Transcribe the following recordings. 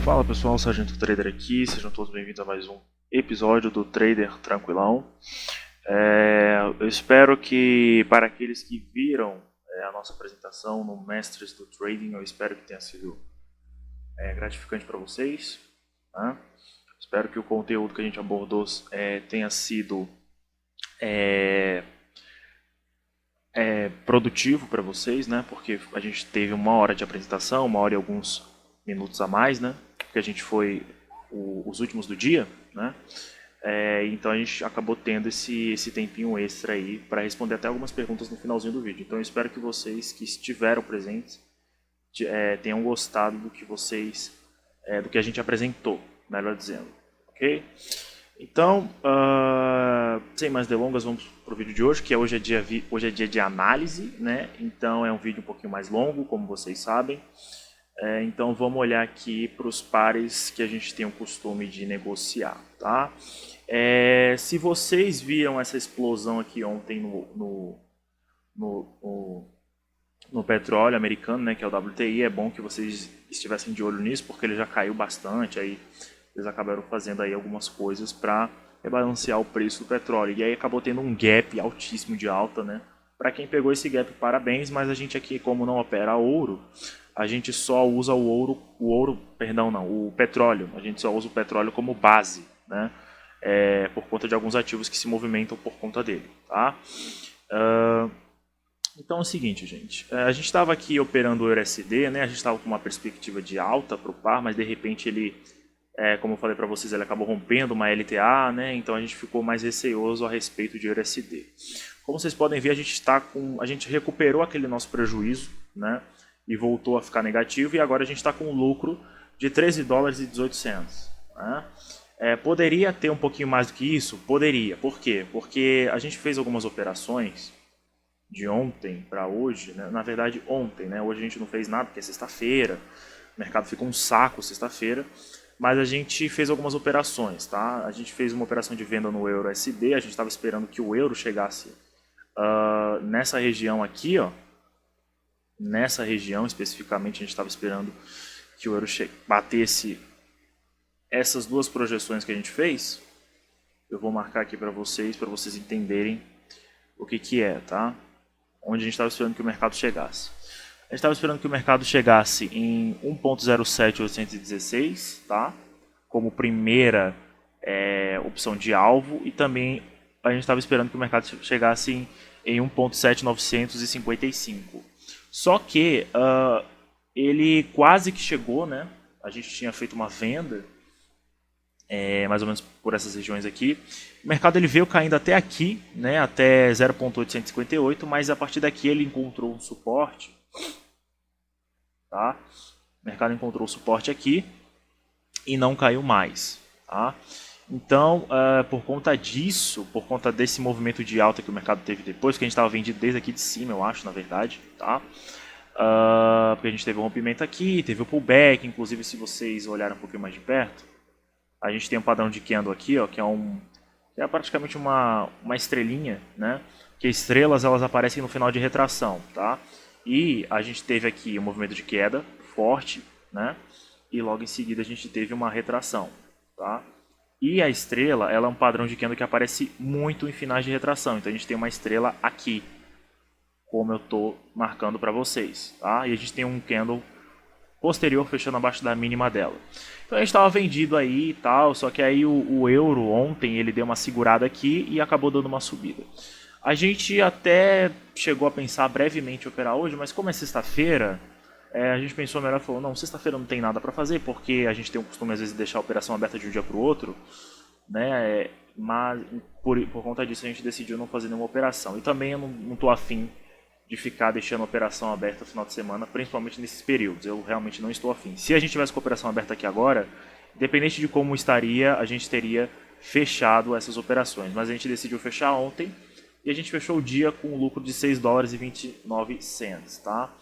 Fala pessoal, Sargento Trader aqui, sejam todos bem-vindos a mais um episódio do Trader Tranquilão. Eu espero que para aqueles que viram a nossa apresentação no Mestres do Trading, eu espero que tenha sido gratificante para vocês. Tá? Espero que o conteúdo que a gente abordou tenha sido produtivo para vocês, né? Porque a gente teve 1 hora de apresentação, 1 hora e alguns minutos a mais, né? Porque a gente foi os últimos do dia, né? Então a gente acabou tendo esse tempinho extra aí para responder até algumas perguntas no finalzinho do vídeo. Então eu espero que vocês que estiveram presentes tenham gostado do que do que a gente apresentou, melhor dizendo, ok? Então, sem mais delongas, vamos para o vídeo de hoje, que hoje é dia de análise, né? Então é um vídeo um pouquinho mais longo, como vocês sabem. Então vamos olhar aqui para os pares que a gente tem o costume de negociar, tá? Se vocês viram essa explosão aqui ontem no petróleo americano, né, que é o WTI, é bom que vocês estivessem de olho nisso, porque ele já caiu bastante, aí eles acabaram fazendo aí algumas coisas para rebalancear o preço do petróleo, e aí acabou tendo um gap altíssimo de alta, né? Para quem pegou esse gap, parabéns, mas a gente aqui, como não opera ouro, a gente só usa o petróleo, a gente só usa o petróleo como base, né? Por conta de alguns ativos que se movimentam por conta dele, tá? Então é o seguinte, gente, a gente estava aqui operando o EURUSD, né? A gente estava com uma perspectiva de alta para o par, mas de repente ele, como eu falei para vocês, ele acabou rompendo uma LTA, né? Então a gente ficou mais receoso a respeito de EURUSD. Como vocês podem ver, a gente recuperou aquele nosso prejuízo, né? E voltou a ficar negativo, e agora a gente está com um lucro de 13 dólares e 18 centos. Né? Poderia ter um pouquinho mais do que isso? Poderia. Por quê? Porque a gente fez algumas operações de ontem para hoje, né? Na verdade ontem, né? Hoje a gente não fez nada porque é sexta-feira, o mercado ficou um saco sexta-feira, mas a gente fez algumas operações, tá? A gente fez uma operação de venda no EURUSD, a gente estava esperando que o euro chegasse nessa região aqui, ó. Nessa região especificamente, a gente estava esperando que o euro batesse essas duas projeções que a gente fez. Eu vou marcar aqui para vocês entenderem o que é, tá? Onde a gente estava esperando que o mercado chegasse. A gente estava esperando que o mercado chegasse em 1.07816, tá? Como primeira opção de alvo, e também a gente estava esperando que o mercado chegasse em 1.7955. Só que ele quase que chegou, né? A gente tinha feito uma venda, mais ou menos por essas regiões aqui. O mercado ele veio caindo até aqui, né? Até 0.858, mas a partir daqui ele encontrou um suporte. Tá? O mercado encontrou o suporte aqui e não caiu mais. Tá? Então, por conta disso, por conta desse movimento de alta que o mercado teve depois, que a gente estava vendido desde aqui de cima, eu acho, na verdade, tá? Porque a gente teve um rompimento aqui, teve o pullback, inclusive se vocês olharem um pouquinho mais de perto, a gente tem um padrão de candle aqui, ó, que é praticamente uma estrelinha, né? Que estrelas elas aparecem no final de retração, tá? E a gente teve aqui um movimento de queda forte, né? E logo em seguida a gente teve uma retração, tá? E a estrela, ela é um padrão de candle que aparece muito em finais de retração. Então a gente tem uma estrela aqui, como eu estou marcando para vocês, tá? E a gente tem um candle posterior fechando abaixo da mínima dela. Então a gente estava vendido aí e tal, só que aí o euro ontem ele deu uma segurada aqui e acabou dando uma subida. A gente até chegou a pensar brevemente em operar hoje, mas como é sexta-feira, a gente pensou melhor e falou, não, sexta-feira não tem nada para fazer, porque a gente tem o costume às vezes de deixar a operação aberta de um dia para o outro, né? Mas por conta disso a gente decidiu não fazer nenhuma operação. E também eu não estou afim de ficar deixando a operação aberta no final de semana, principalmente nesses períodos. Eu realmente não estou afim. Se a gente tivesse com a operação aberta aqui agora, independente de como estaria, a gente teria fechado essas operações. Mas a gente decidiu fechar ontem e a gente fechou o dia com um lucro de 6 dólares e 29 centos, tá?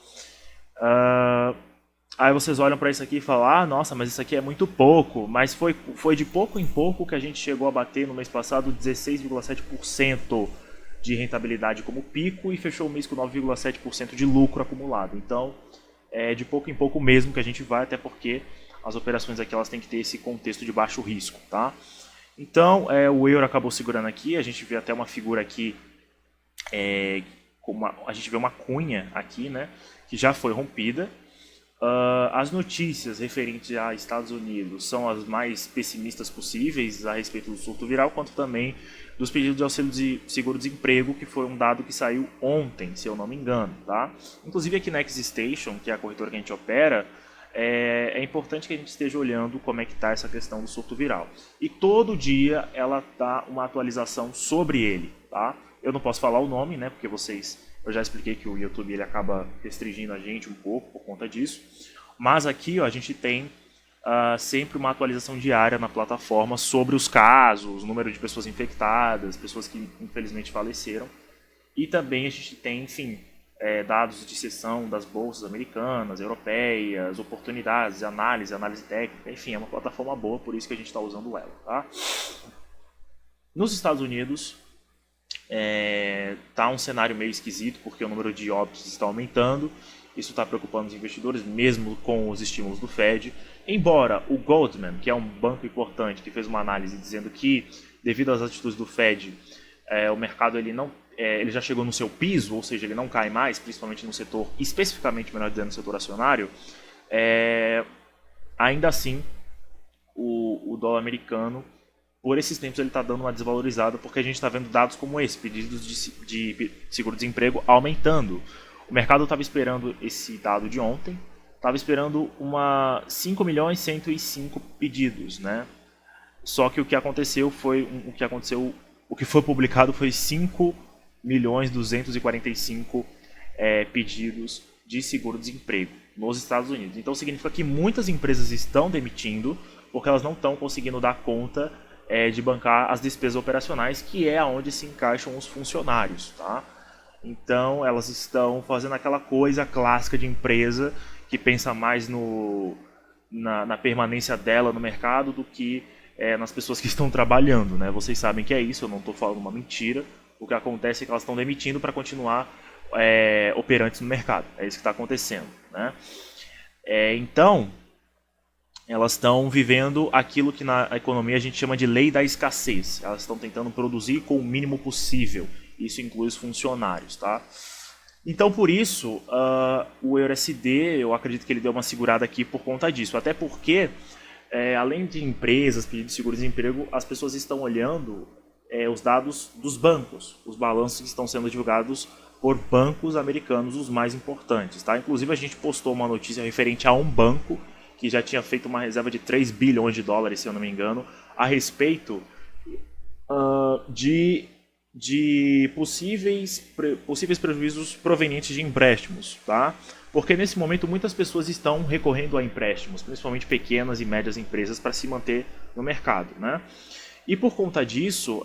Aí vocês olham para isso aqui e falam, nossa, mas isso aqui é muito pouco. Mas foi de pouco em pouco que a gente chegou a bater no mês passado 16,7% de rentabilidade como pico e fechou o mês com 9,7% de lucro acumulado. Então, é de pouco em pouco mesmo que a gente vai, até porque as operações aqui elas têm que ter esse contexto de baixo risco, tá? Então, o euro acabou segurando aqui, a gente vê até uma figura aqui, a gente vê uma cunha aqui, né, que já foi rompida. As notícias referentes a Estados Unidos são as mais pessimistas possíveis a respeito do surto viral, quanto também dos pedidos de auxílio de seguro-desemprego, que foi um dado que saiu ontem, se eu não me engano, tá? Inclusive aqui na XStation, que é a corretora que a gente opera, é importante que a gente esteja olhando como é que está essa questão do surto viral. E todo dia ela dá uma atualização sobre ele, tá? Eu não posso falar o nome, né, porque eu já expliquei que o YouTube ele acaba restringindo a gente um pouco por conta disso. Mas aqui ó, a gente tem sempre uma atualização diária na plataforma sobre os casos, número de pessoas infectadas, pessoas que infelizmente faleceram. E também a gente tem, enfim, dados de sessão das bolsas americanas, europeias, oportunidades, análise técnica. Enfim, é uma plataforma boa, por isso que a gente está usando ela. Tá? Nos Estados Unidos, tá um cenário meio esquisito, porque o número de óbitos está aumentando. Isso está preocupando os investidores, mesmo com os estímulos do Fed. Embora o Goldman, que é um banco importante, que fez uma análise dizendo que, devido às atitudes do Fed, o mercado ele já chegou no seu piso, ou seja, ele não cai mais, principalmente no setor, especificamente, melhor dizendo, no setor acionário, ainda assim, o dólar americano, por esses tempos, ele está dando uma desvalorizada, porque a gente está vendo dados como esse, pedidos de seguro-desemprego aumentando. O mercado estava esperando esse dado de ontem, estava esperando 5.105 pedidos, né? Só que o que foi publicado foi 5.245 pedidos de seguro-desemprego nos Estados Unidos. Então significa que muitas empresas estão demitindo porque elas não estão conseguindo dar conta de bancar as despesas operacionais, que é onde se encaixam os funcionários, tá? Então elas estão fazendo aquela coisa clássica de empresa que pensa mais na permanência dela no mercado do que nas pessoas que estão trabalhando, né? Vocês sabem que é isso, eu não estou falando uma mentira. O que acontece é que elas estão demitindo para continuar operantes no mercado. É isso que está acontecendo, né? Então, elas estão vivendo aquilo que na economia a gente chama de lei da escassez. Elas estão tentando produzir com o mínimo possível. Isso inclui os funcionários, tá? Então, por isso, o EURUSD, eu acredito que ele deu uma segurada aqui por conta disso. Até porque, além de empresas pedindo seguro-desemprego, as pessoas estão olhando os dados dos bancos, os balanços que estão sendo divulgados por bancos americanos, os mais importantes, tá? Inclusive, a gente postou uma notícia referente a um banco que já tinha feito uma reserva de 3 bilhões de dólares, se eu não me engano, a respeito de possíveis prejuízos provenientes de empréstimos, tá? Porque nesse momento muitas pessoas estão recorrendo a empréstimos, principalmente pequenas e médias empresas, para se manter no mercado, né? E por conta disso,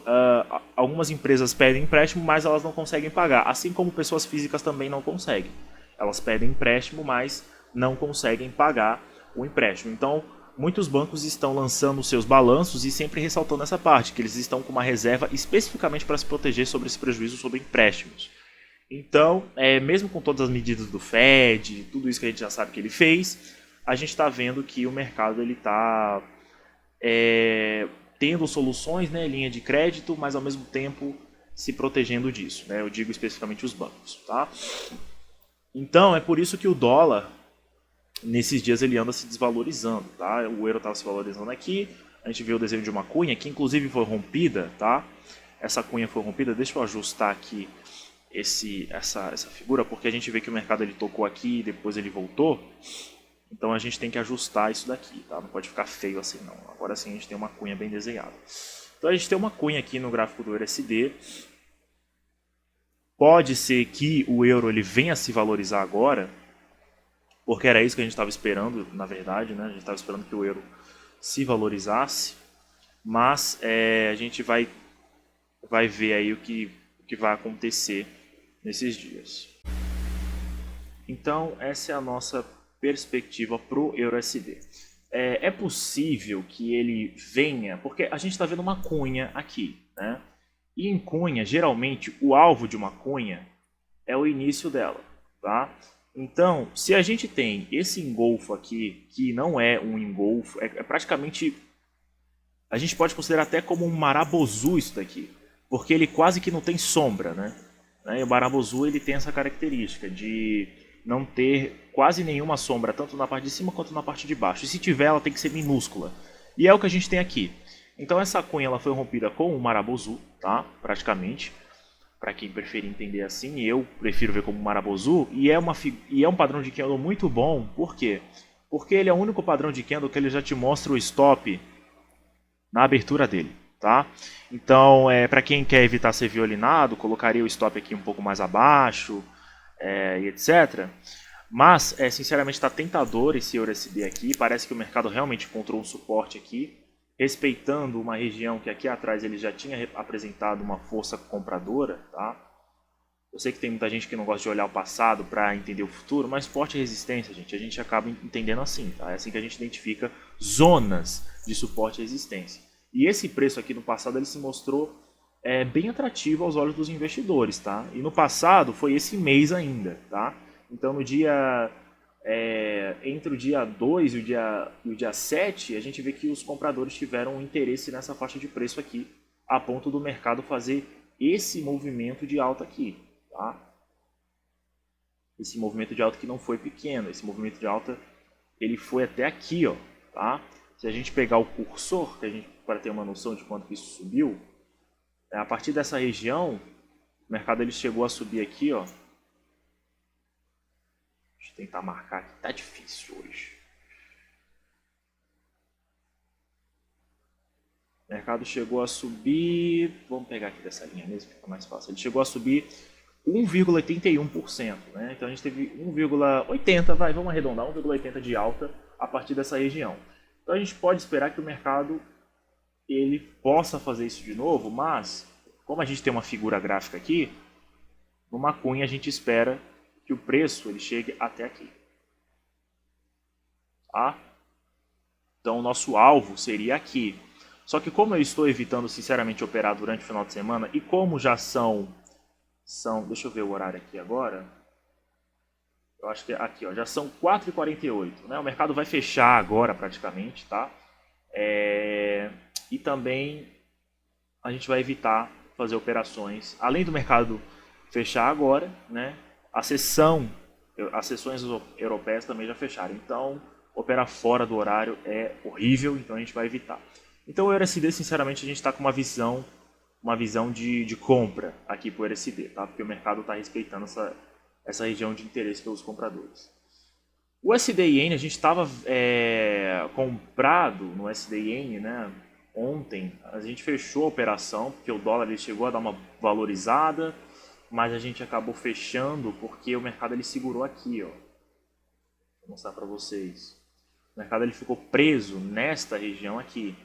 algumas empresas pedem empréstimo, mas elas não conseguem pagar, assim como pessoas físicas também não conseguem. Elas pedem empréstimo, mas não conseguem pagar o empréstimo. Então, muitos bancos estão lançando seus balanços e sempre ressaltando essa parte, que eles estão com uma reserva especificamente para se proteger sobre esse prejuízo sobre empréstimos. Então, mesmo com todas as medidas do Fed, tudo isso que a gente já sabe que ele fez, a gente está vendo que o mercado está tendo soluções, né, linha de crédito, mas ao mesmo tempo se protegendo disso, né? Eu digo especificamente os bancos, tá? Então, é por isso que o dólar nesses dias ele anda se desvalorizando, tá? O euro estava se valorizando aqui, a gente vê o desenho de uma cunha, que inclusive foi rompida, tá? Essa cunha foi rompida, deixa eu ajustar aqui essa figura, porque a gente vê que o mercado ele tocou aqui e depois ele voltou, então a gente tem que ajustar isso daqui, tá? Não pode ficar feio assim não, agora sim a gente tem uma cunha bem desenhada. Então a gente tem uma cunha aqui no gráfico do EURUSD, pode ser que o euro ele venha a se valorizar agora, porque era isso que a gente estava esperando, na verdade, né? A gente estava esperando que o euro se valorizasse, mas a gente vai ver aí o que vai acontecer nesses dias. Então, essa é a nossa perspectiva para o EURUSD. É possível que ele venha, porque a gente está vendo uma cunha aqui, né? E em cunha, geralmente, o alvo de uma cunha é o início dela, tá? Então, se a gente tem esse engolfo aqui, que não é um engolfo, é praticamente... A gente pode considerar até como um marabozu isso daqui, porque ele quase que não tem sombra, né? E o marabozu ele tem essa característica de não ter quase nenhuma sombra, tanto na parte de cima quanto na parte de baixo. E se tiver, ela tem que ser minúscula. E é o que a gente tem aqui. Então essa cunha ela foi rompida com o marabozu, tá? Praticamente. Para quem preferir entender assim, eu prefiro ver como marabozu. E é um padrão de candle muito bom. Por quê? Porque ele é o único padrão de candle que ele já te mostra o stop na abertura dele, tá? Então, para quem quer evitar ser violinado, colocaria o stop aqui um pouco mais abaixo, e etc. Mas, sinceramente, está tentador esse EURUSD aqui. Parece que o mercado realmente encontrou um suporte aqui, respeitando uma região que aqui atrás ele já tinha apresentado uma força compradora, tá? Eu sei que tem muita gente que não gosta de olhar o passado para entender o futuro, mas suporte e resistência, gente, a gente acaba entendendo assim, tá? É assim que a gente identifica zonas de suporte e resistência. E esse preço aqui no passado ele se mostrou bem atrativo aos olhos dos investidores, tá? E no passado foi esse mês ainda, tá? Então no dia entre o dia 2 e o dia 7, a gente vê que os compradores tiveram um interesse nessa faixa de preço aqui, a ponto do mercado fazer esse movimento de alta aqui. Tá? Esse movimento de alta que não foi pequeno, esse movimento de alta ele foi até aqui, ó, tá? Se a gente pegar o cursor, para ter uma noção de quanto que isso subiu, a partir dessa região, o mercado ele chegou a subir aqui, ó. Deixa eu tentar marcar aqui, tá difícil hoje. O mercado chegou a subir, vamos pegar aqui dessa linha mesmo, fica mais fácil. Ele chegou a subir 1,81%, né? Então a gente teve 1,80, vamos arredondar, 1,80 de alta a partir dessa região. Então a gente pode esperar que o mercado ele possa fazer isso de novo, mas como a gente tem uma figura gráfica aqui, numa cunha a gente espera que o preço ele chegue até aqui. Tá? Então o nosso alvo seria aqui. Só que como eu estou evitando sinceramente operar durante o final de semana e como já são deixa eu ver o horário aqui agora. Eu acho que aqui, ó, já são 4h48, né? O mercado vai fechar agora praticamente, tá? E também a gente vai evitar fazer operações, além do mercado fechar agora, né? As sessões europeias também já fecharam. Então, operar fora do horário é horrível, então a gente vai evitar. Então o EURUSD, sinceramente, a gente está com uma visão de compra aqui para o EURUSD, tá? Porque o mercado está respeitando essa região de interesse pelos compradores. O USD-Yen, a gente estava comprado no USD-Yen, né? Ontem a gente fechou a operação, porque o dólar ele chegou a dar uma valorizada, mas a gente acabou fechando porque o mercado ele segurou aqui, ó. Vou mostrar para vocês. O mercado ele ficou preso nesta região aqui.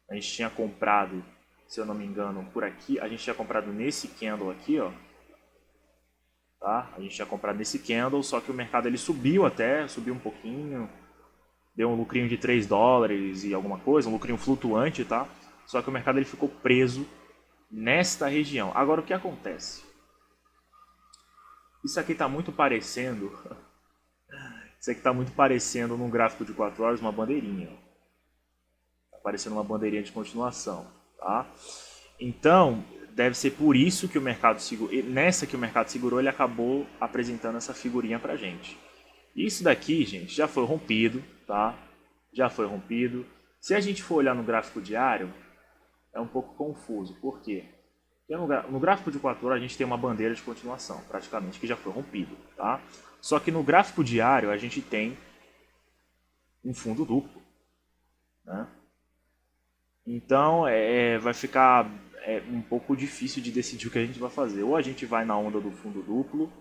A gente tinha comprado, se eu não me engano, por aqui. A gente tinha comprado nesse candle aqui, ó. Tá? A gente tinha comprado nesse candle, só que o mercado ele subiu um pouquinho. Deu um lucrinho de 3 dólares e alguma coisa, um lucrinho flutuante, tá? Só que o mercado ele ficou preso nesta região. Agora o que acontece? Isso aqui está muito parecendo... Isso aqui está muito parecendo num gráfico de 4 horas uma bandeirinha. Está parecendo uma bandeirinha de continuação, tá? Então, deve ser por isso que o mercado segurou. Nessa que o mercado segurou, ele acabou apresentando essa figurinha pra gente. Isso daqui, gente, já foi rompido, tá? Já foi rompido. Se a gente for olhar no gráfico diário, é um pouco confuso. Por quê? Porque no gráfico de 4 horas a gente tem uma bandeira de continuação, praticamente, que já foi rompido, tá? Só que no gráfico diário a gente tem um fundo duplo, né? Então vai ficar um pouco difícil de decidir o que a gente vai fazer. Ou a gente vai na onda do fundo duplo,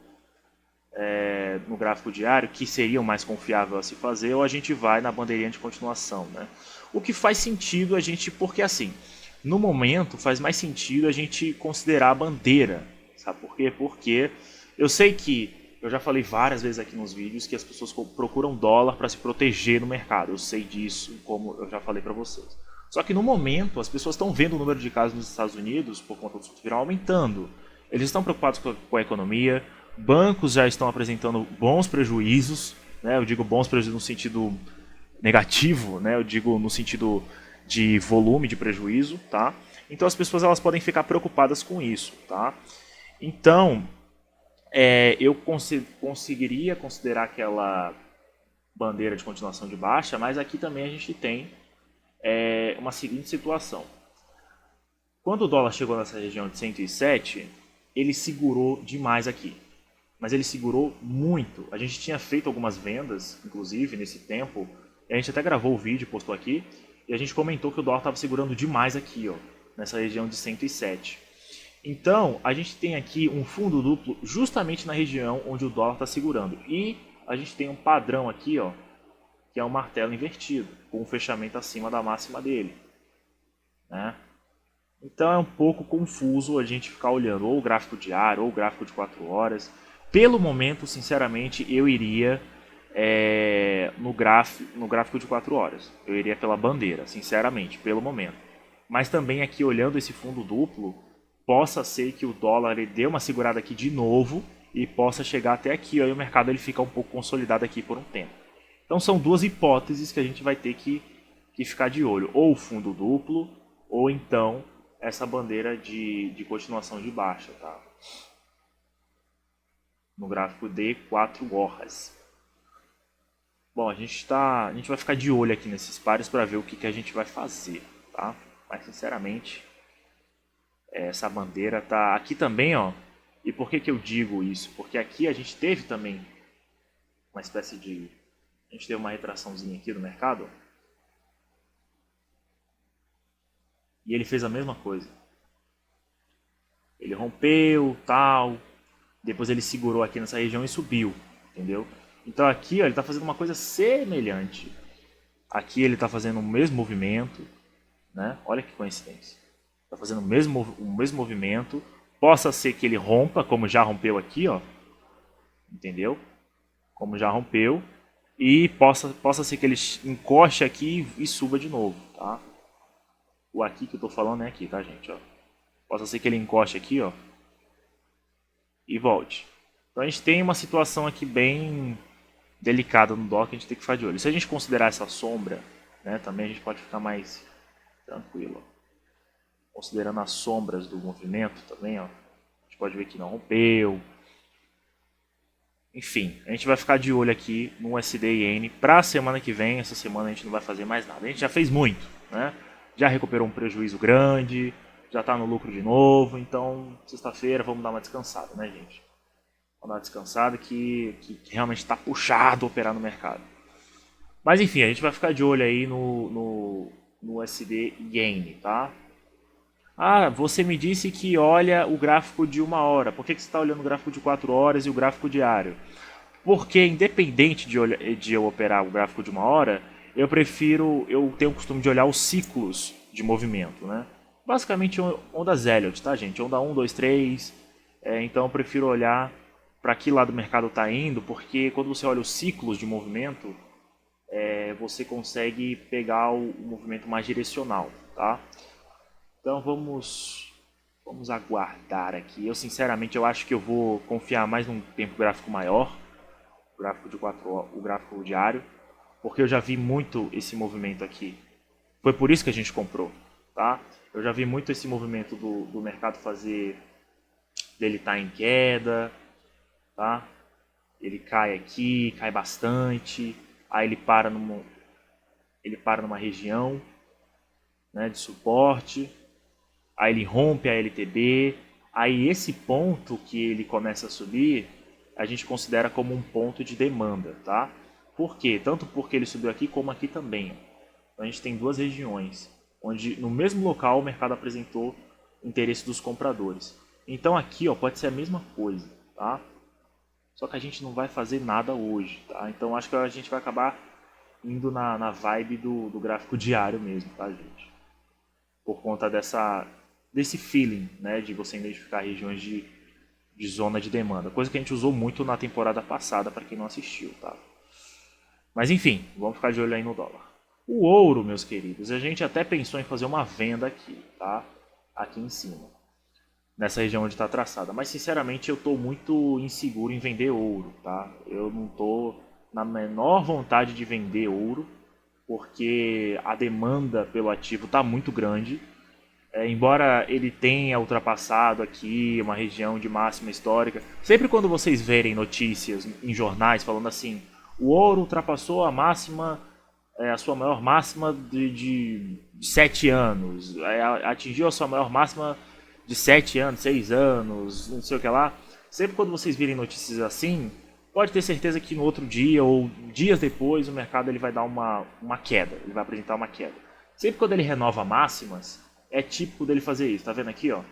no gráfico diário, que seria o mais confiável a se fazer, ou a gente vai na bandeirinha de continuação, né? O que faz sentido a gente, porque assim, no momento faz mais sentido a gente considerar a bandeira, sabe por quê? Porque eu sei que, eu já falei várias vezes aqui nos vídeos, que as pessoas procuram dólar para se proteger no mercado, eu sei disso, como eu já falei para vocês. Só que no momento as pessoas estão vendo o número de casos nos Estados Unidos, por conta do surto viral, aumentando. Eles estão preocupados com a economia, Bancos já estão apresentando bons prejuízos, né? Eu digo bons prejuízos no sentido negativo, né? Eu digo no sentido de volume de prejuízo, tá? Então as pessoas elas podem ficar preocupadas com isso, tá? Então eu conseguiria considerar aquela bandeira de continuação de baixa, mas aqui também a gente tem uma seguinte situação. Quando o dólar chegou nessa região de 107, ele segurou demais aqui. Mas ele segurou muito. A gente tinha feito algumas vendas, inclusive, nesse tempo. A gente até gravou o vídeo, postou aqui. E a gente comentou que o dólar estava segurando demais aqui, ó, nessa região de 107. Então, a gente tem aqui um fundo duplo justamente na região onde o dólar está segurando. E a gente tem um padrão aqui, ó, que é um martelo invertido, com um fechamento acima da máxima dele, né? Então é um pouco confuso a gente ficar olhando ou o gráfico diário ou o gráfico de 4 horas. Pelo momento, sinceramente, eu iria no gráfico de 4 horas. Eu iria pela bandeira, sinceramente, pelo momento. Mas também aqui olhando esse fundo duplo, possa ser que o dólar ele dê uma segurada aqui de novo e possa chegar até aqui, ó, e o mercado ele fica um pouco consolidado aqui por um tempo. Então são duas hipóteses que a gente vai ter que ficar de olho. Ou o fundo duplo, ou então essa bandeira de continuação de baixa, tá? No gráfico de 4 horas. Bom, a gente vai ficar de olho aqui nesses pares para ver o que a gente vai fazer, tá? Mas sinceramente, essa bandeira tá aqui também, ó. E por que eu digo isso? Porque aqui a gente teve também uma espécie de... A gente teve uma retraçãozinha aqui do mercado. E ele fez a mesma coisa. Ele rompeu, tal. Depois ele segurou aqui nessa região e subiu, entendeu? Então aqui ó, ele está fazendo uma coisa semelhante. Aqui ele está fazendo o mesmo movimento, né? Olha que coincidência. Está fazendo o mesmo movimento. Possa ser que ele rompa, como já rompeu aqui, ó. Entendeu? Como já rompeu. E possa ser que ele encoste aqui e suba de novo, tá? O aqui que eu tô falando é aqui, tá, gente? Ó. Possa ser que ele encoste aqui, ó. E volte. Então a gente tem uma situação aqui bem delicada no dólar que a gente tem que ficar de olho. Se a gente considerar essa sombra, né, também a gente pode ficar mais tranquilo. Considerando as sombras do movimento também, ó, a gente pode ver que não rompeu. Enfim, a gente vai ficar de olho aqui no USD e Iene para a semana que vem. Essa semana a gente não vai fazer mais nada. A gente já fez muito, né? Já recuperou um prejuízo grande, já está no lucro de novo. Então, sexta-feira vamos dar uma descansada, né, gente? Vamos dar uma descansada que realmente está puxado operar no mercado. Mas enfim, a gente vai ficar de olho aí no USD e Iene, tá? Ah, você me disse que olha o gráfico de 1 hora. Por que você está olhando o gráfico de 4 horas e o gráfico diário? Porque independente de eu operar o gráfico de 1 hora, eu tenho o costume de olhar os ciclos de movimento, né? Basicamente ondas Elliott, tá, gente? Onda 1, 2, 3. Então eu prefiro olhar para que lado o mercado está indo, porque quando você olha os ciclos de movimento, você consegue pegar o movimento mais direcional, tá? Então vamos aguardar aqui. Eu sinceramente eu acho que eu vou confiar mais num tempo gráfico maior, o gráfico de 4 horas, o gráfico diário, porque eu já vi muito esse movimento aqui. Foi por isso que a gente comprou, tá? Eu já vi muito esse movimento do mercado dele estar em queda, tá? Ele cai aqui, cai bastante, aí ele para numa região, né, de suporte. Aí ele rompe a LTB, aí esse ponto que ele começa a subir, a gente considera como um ponto de demanda, tá? Por quê? Tanto porque ele subiu aqui, como aqui também. Então a gente tem duas regiões, onde no mesmo local o mercado apresentou interesse dos compradores. Então aqui ó, pode ser a mesma coisa, tá? Só que a gente não vai fazer nada hoje, tá? Então acho que a gente vai acabar indo na vibe do gráfico diário mesmo, tá, gente? Por conta desse feeling, né, de você identificar regiões de zona de demanda, coisa que a gente usou muito na temporada passada para quem não assistiu, tá? Mas enfim, vamos ficar de olho aí no dólar. O ouro, meus queridos, a gente até pensou em fazer uma venda aqui, tá? Aqui em cima. nessa região onde está traçada. Mas sinceramente eu estou muito inseguro em vender ouro, tá? Eu não estou na menor vontade de vender ouro, porque a demanda pelo ativo está muito grande. Embora ele tenha ultrapassado aqui uma região de máxima histórica, sempre quando vocês verem notícias em jornais falando assim, o ouro ultrapassou a máxima, a sua maior máxima de 7 anos, atingiu a sua maior máxima de 7 anos, 6 anos, não sei o que lá. Sempre quando vocês virem notícias assim, pode ter certeza que no outro dia ou dias depois o mercado ele vai dar uma queda, ele vai apresentar uma queda. Sempre quando ele renova máximas, é típico dele fazer isso, tá vendo aqui, ó?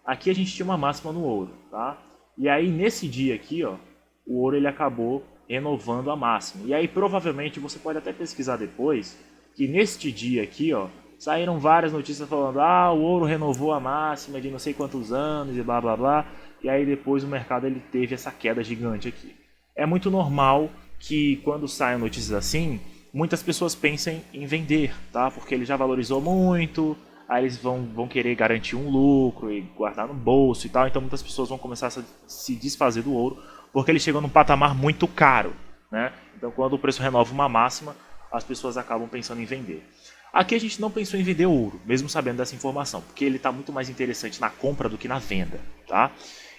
Aqui a gente tinha uma máxima no ouro, tá? E aí nesse dia aqui, ó, o ouro ele acabou renovando a máxima. E aí provavelmente você pode até pesquisar depois que neste dia aqui, ó, saíram várias notícias falando: "Ah, o ouro renovou a máxima de não sei quantos anos e blá blá blá". E aí depois o mercado ele teve essa queda gigante aqui. É muito normal que quando saem notícias assim, muitas pessoas pensem em vender, tá? Porque ele já valorizou muito, aí eles vão querer garantir um lucro e guardar no bolso e tal, então muitas pessoas vão começar a se desfazer do ouro, porque ele chegou num patamar muito caro, né? Então quando o preço renova uma máxima, as pessoas acabam pensando em vender. Aqui a gente não pensou em vender ouro, mesmo sabendo dessa informação, porque ele está muito mais interessante na compra do que na venda, tá?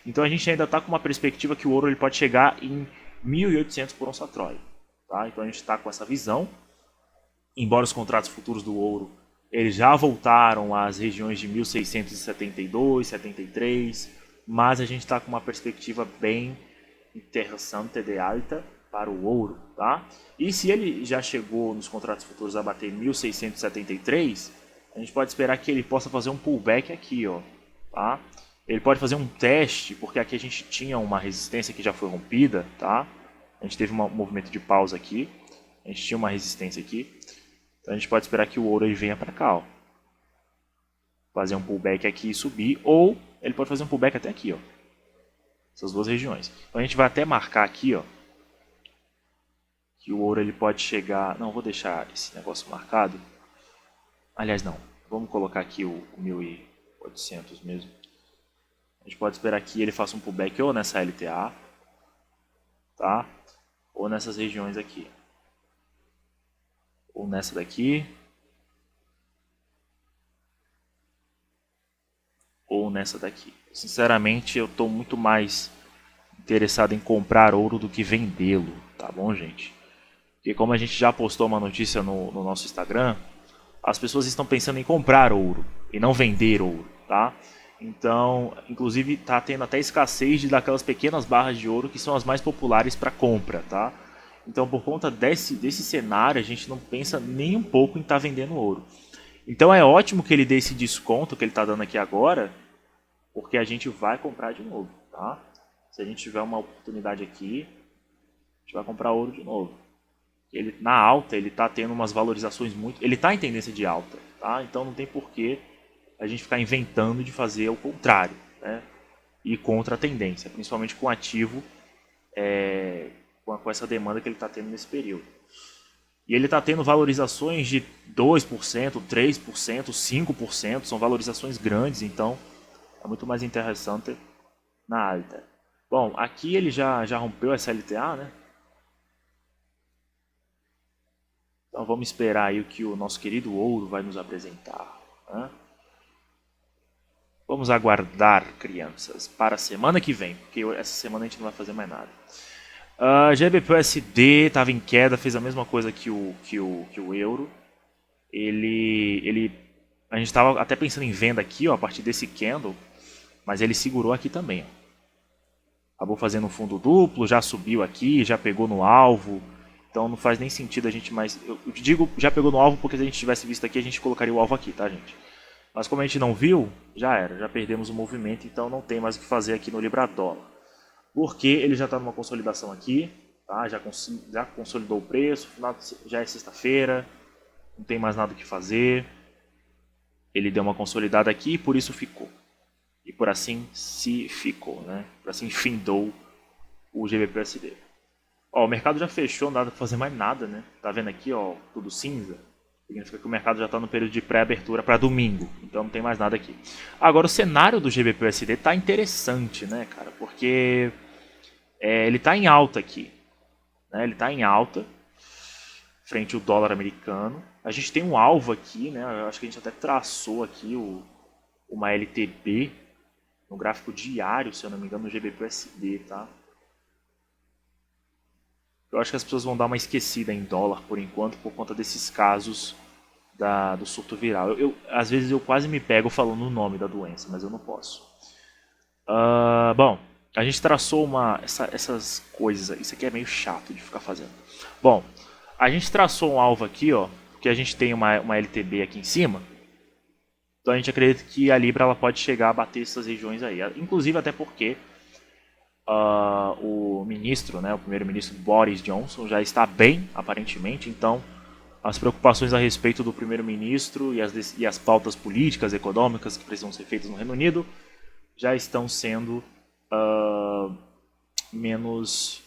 Então a gente ainda está com uma perspectiva que o ouro ele pode chegar em 1.800 por onça Troy, tá? Então a gente está com essa visão, embora os contratos futuros do ouro eles já voltaram às regiões de 1672, 73, mas a gente está com uma perspectiva bem interessante de alta para o ouro, tá? E se ele já chegou nos contratos futuros a bater 1673, a gente pode esperar que ele possa fazer um pullback aqui, ó, tá? Ele pode fazer um teste, porque aqui a gente tinha uma resistência que já foi rompida, tá? A gente teve um movimento de pausa aqui, a gente tinha uma resistência aqui. Então a gente pode esperar que o ouro ele venha para cá, ó. Fazer um pullback aqui e subir, ou ele pode fazer um pullback até aqui, ó. Essas duas regiões. Então a gente vai até marcar aqui, ó, que o ouro ele pode chegar... Não, vou deixar esse negócio marcado. Aliás, não. Vamos colocar aqui o 1.800 mesmo. A gente pode esperar que ele faça um pullback ou nessa LTA, tá? Ou nessas regiões aqui. Ou nessa daqui, ou nessa daqui. Sinceramente, eu estou muito mais interessado em comprar ouro do que vendê-lo, tá bom, gente? Porque como a gente já postou uma notícia no nosso Instagram, as pessoas estão pensando em comprar ouro e não vender ouro, tá? Então, inclusive, está tendo até escassez daquelas pequenas barras de ouro que são as mais populares para compra, tá? Então, por conta desse cenário, a gente não pensa nem um pouco em estar vendendo ouro. Então, é ótimo que ele dê esse desconto que ele está dando aqui agora, porque a gente vai comprar de novo, tá? Se a gente tiver uma oportunidade aqui, a gente vai comprar ouro de novo. Ele, na alta, ele está tendo umas valorizações muito... Ele está em tendência de alta, tá? Então, não tem porquê a gente ficar inventando de fazer o contrário, né? E contra a tendência, principalmente com ativo... com essa demanda que ele está tendo nesse período. E ele está tendo valorizações de 2%, 3%, 5%, são valorizações grandes, então é muito mais interessante na alta. Bom, aqui ele já rompeu essa LTA, né? Então vamos esperar aí o que o nosso querido ouro vai nos apresentar, né? Vamos aguardar, crianças, para a semana que vem, porque essa semana a gente não vai fazer mais nada. GBP/USD estava em queda, fez a mesma coisa que o euro. A gente estava até pensando em venda aqui, ó, a partir desse candle, mas ele segurou aqui também, ó. Acabou fazendo um fundo duplo, já subiu aqui, já pegou no alvo. Então não faz nem sentido a gente mais... Eu digo já pegou no alvo porque se a gente tivesse visto aqui, a gente colocaria o alvo aqui, tá, gente? Mas como a gente não viu, já era, já perdemos o movimento, então não tem mais o que fazer aqui no Libra Dólar. Porque ele já está numa consolidação aqui, tá? Já consolidou o preço, já é sexta-feira, não tem mais nada o que fazer. Ele deu uma consolidada aqui e por isso ficou. E por assim se ficou, né? Por assim findou o GBP/USD. Ó, o mercado já fechou, não dá pra fazer mais nada, né? Tá vendo aqui, ó, tudo cinza? Significa que o mercado já está no período de pré-abertura para domingo, então não tem mais nada aqui. Agora o cenário do GBP/USD está interessante, né, cara? Porque ele está em alta aqui, né? Ele está em alta frente ao dólar americano. A gente tem um alvo aqui, né? Eu acho que a gente até traçou aqui uma LTB no gráfico diário, se eu não me engano, no GBP/USD, tá? Eu acho que as pessoas vão dar uma esquecida em dólar por enquanto por conta desses casos do surto viral. Às vezes eu quase me pego falando o nome da doença, mas eu não posso. Bom, a gente traçou essas coisas. Isso aqui é meio chato de ficar fazendo. Bom, a gente traçou um alvo aqui, ó, porque a gente tem uma LTB aqui em cima. Então a gente acredita que a Libra ela pode chegar a bater essas regiões aí. Inclusive até porque o ministro, né, o primeiro-ministro Boris Johnson já está bem, aparentemente. Então as preocupações a respeito do primeiro-ministro e as pautas políticas, econômicas que precisam ser feitas no Reino Unido já estão sendo menos...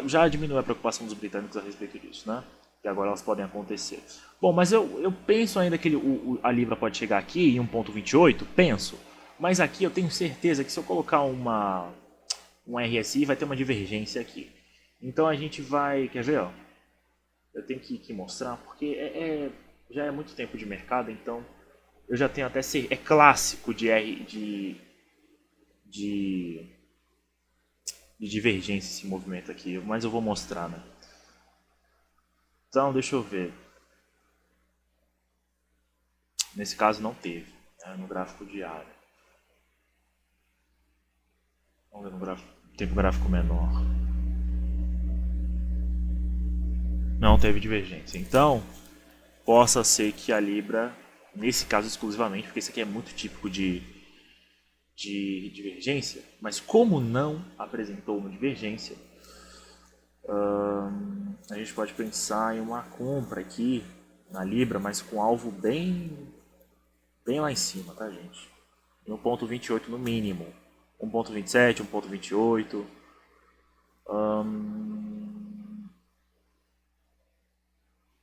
Já diminuiu a preocupação dos britânicos a respeito disso, né? E agora elas podem acontecer. Bom, mas eu penso ainda que a Libra pode chegar aqui em 1,28, penso. Mas aqui eu tenho certeza que se eu colocar um RSI vai ter uma divergência aqui. Então a gente vai... Quer ver, ó? Eu tenho que mostrar, porque já é muito tempo de mercado, então eu já tenho até... É clássico de divergência esse movimento aqui, mas eu vou mostrar, né? Então, deixa eu ver. Nesse caso não teve, né? No gráfico diário. Vamos ver no gráfico, tempo gráfico menor. Não teve divergência. Então, possa ser que a Libra, nesse caso exclusivamente, porque isso aqui é muito típico de divergência, mas como não apresentou uma divergência, a gente pode pensar em uma compra aqui na Libra, mas com alvo bem lá em cima, tá, gente? Em 1,28 no mínimo. 1,27, 1,28.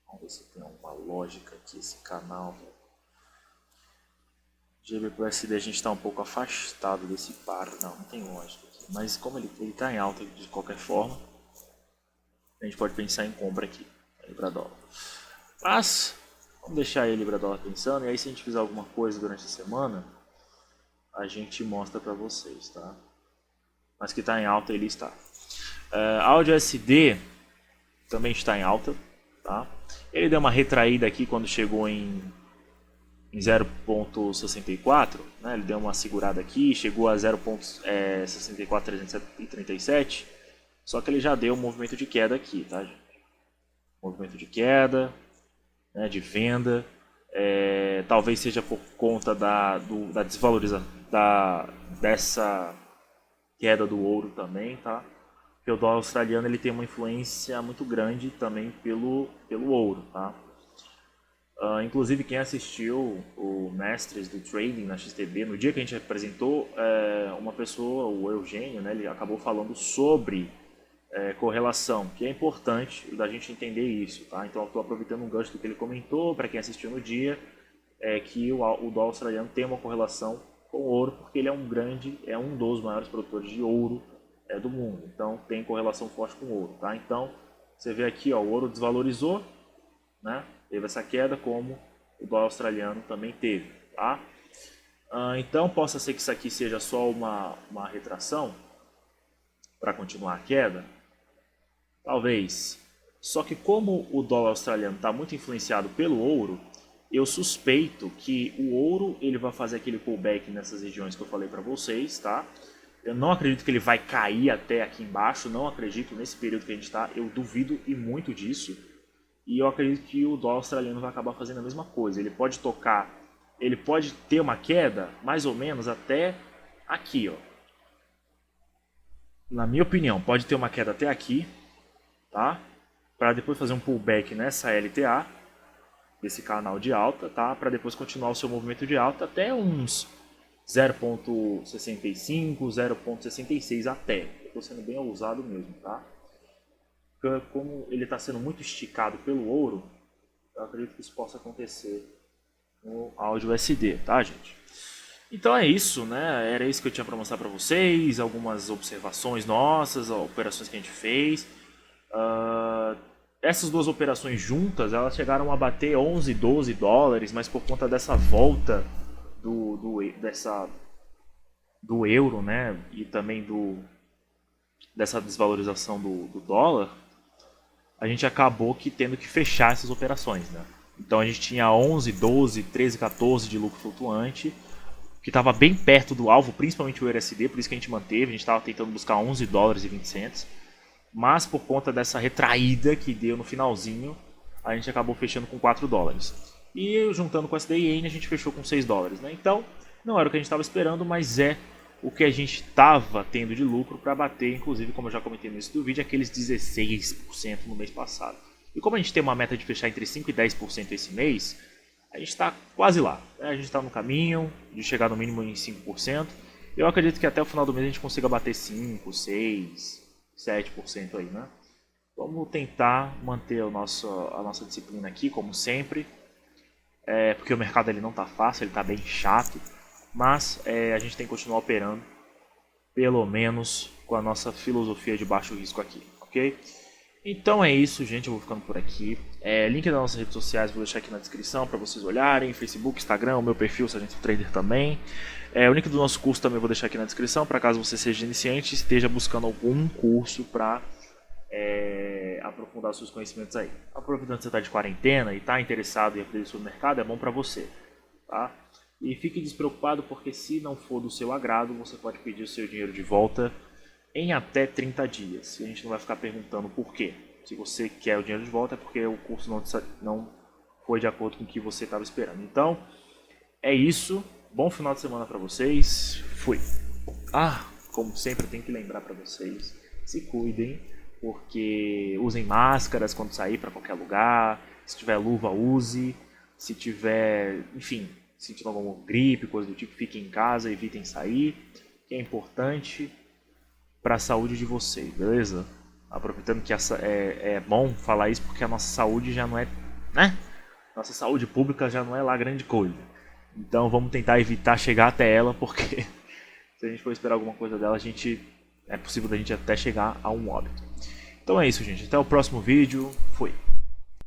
Vamos ver se tem alguma lógica aqui esse canal. GBP/USD a gente está um pouco afastado desse par. Não tem lógica aqui. Mas como ele está em alta de qualquer forma, a gente pode pensar em compra aqui, Libra dólar. Mas vamos deixar aí Libra dólar pensando, e aí se a gente fizer alguma coisa durante a semana, a gente mostra para vocês, tá? Mas que está em alta, ele está. Áudio USD também está em alta, tá? Ele deu uma retraída aqui quando chegou em 0,64, né? Ele deu uma segurada aqui, chegou a 0,64337, só que ele já deu um movimento de queda aqui, tá, gente? Movimento de queda, né, de venda, talvez seja por conta da desvalorização dessa queda do ouro também, tá? Porque o dólar australiano ele tem uma influência muito grande também pelo ouro, tá? Inclusive quem assistiu o Mestres do Trading na XTB, no dia que a gente apresentou, uma pessoa, o Eugênio, né, ele acabou falando sobre correlação, que é importante da gente entender isso, tá? Então eu estou aproveitando um gancho do que ele comentou, para quem assistiu no dia, que o dólar australiano tem uma correlação com o ouro, porque ele é um dos maiores produtores de ouro do mundo, então tem correlação forte com o ouro, tá? Então você vê aqui, ó, o ouro desvalorizou, né? Teve essa queda, como o dólar australiano também teve, tá? Então possa ser que isso aqui seja só uma retração para continuar a queda, talvez. Só que como o dólar australiano está muito influenciado pelo ouro, eu suspeito que o ouro ele vai fazer aquele pullback nessas regiões que eu falei para vocês, tá? Eu não acredito que ele vai cair até aqui embaixo, não acredito nesse período que a gente está, eu duvido e muito disso. E eu acredito que o dólar australiano vai acabar fazendo a mesma coisa. Ele pode ter uma queda mais ou menos até aqui, ó. Na minha opinião, pode ter uma queda até aqui, tá? Para depois fazer um pullback nessa LTA, desse canal de alta, tá? Para depois continuar o seu movimento de alta até uns 0,65, 0,66 até. Estou sendo bem ousado mesmo, tá? Como ele está sendo muito esticado pelo ouro, Eu acredito que isso possa acontecer no áudio SD, tá, gente? Então é isso, né? Era isso que eu tinha para mostrar para vocês, algumas observações nossas, operações que a gente fez. Essas duas operações juntas, elas chegaram a bater 11, 12 dólares, mas por conta dessa volta do euro, né? E também dessa desvalorização do dólar, a gente acabou tendo que fechar essas operações, né? Então a gente tinha 11, 12, 13, 14 de lucro flutuante, que estava bem perto do alvo, principalmente o EURUSD, por isso que a gente manteve, a gente estava tentando buscar 11 dólares e 20 cents, mas por conta dessa retraída que deu no finalzinho, a gente acabou fechando com 4 dólares. E juntando com a SDN, a gente fechou com 6 dólares, né? Então, não era o que a gente estava esperando, mas é o que a gente estava tendo de lucro para bater, inclusive, como eu já comentei no início do vídeo, aqueles 16% no mês passado. E como a gente tem uma meta de fechar entre 5% e 10% esse mês, a gente está quase lá, né? A gente está no caminho de chegar no mínimo em 5%. Eu acredito que até o final do mês a gente consiga bater 5%, 6%, 7% aí, né? Vamos tentar manter a nossa disciplina aqui, como sempre. Porque o mercado ele não está fácil, ele está bem chato. Mas a gente tem que continuar operando, pelo menos com a nossa filosofia de baixo risco aqui, ok? Então é isso, gente, eu vou ficando por aqui. Link das nossas redes sociais vou deixar aqui na descrição para vocês olharem. Facebook, Instagram, o meu perfil, Sargento Trader também. O link do nosso curso também vou deixar aqui na descrição, para caso você seja iniciante e esteja buscando algum curso para aprofundar seus conhecimentos aí. Aproveitando que você está de quarentena e está interessado em aprender sobre o mercado, é bom para você, tá? E fique despreocupado, porque se não for do seu agrado, você pode pedir o seu dinheiro de volta em até 30 dias. E a gente não vai ficar perguntando por quê. Se você quer o dinheiro de volta, é porque o curso não foi de acordo com o que você estava esperando. Então, é isso. Bom final de semana para vocês. Fui. Como sempre, eu tenho que lembrar para vocês, se cuidem, porque usem máscaras quando sair para qualquer lugar. Se tiver luva, use. Se tiver, enfim, sentindo alguma gripe, coisa do tipo, fiquem em casa, evitem sair, que é importante para a saúde de vocês, beleza? Aproveitando que é bom falar isso, porque a nossa saúde já não é, né? Nossa saúde pública já não é lá grande coisa. Então vamos tentar evitar chegar até ela, porque se a gente for esperar alguma coisa dela, é possível da gente até chegar a um óbito. Então é isso, gente. Até o próximo vídeo. Fui.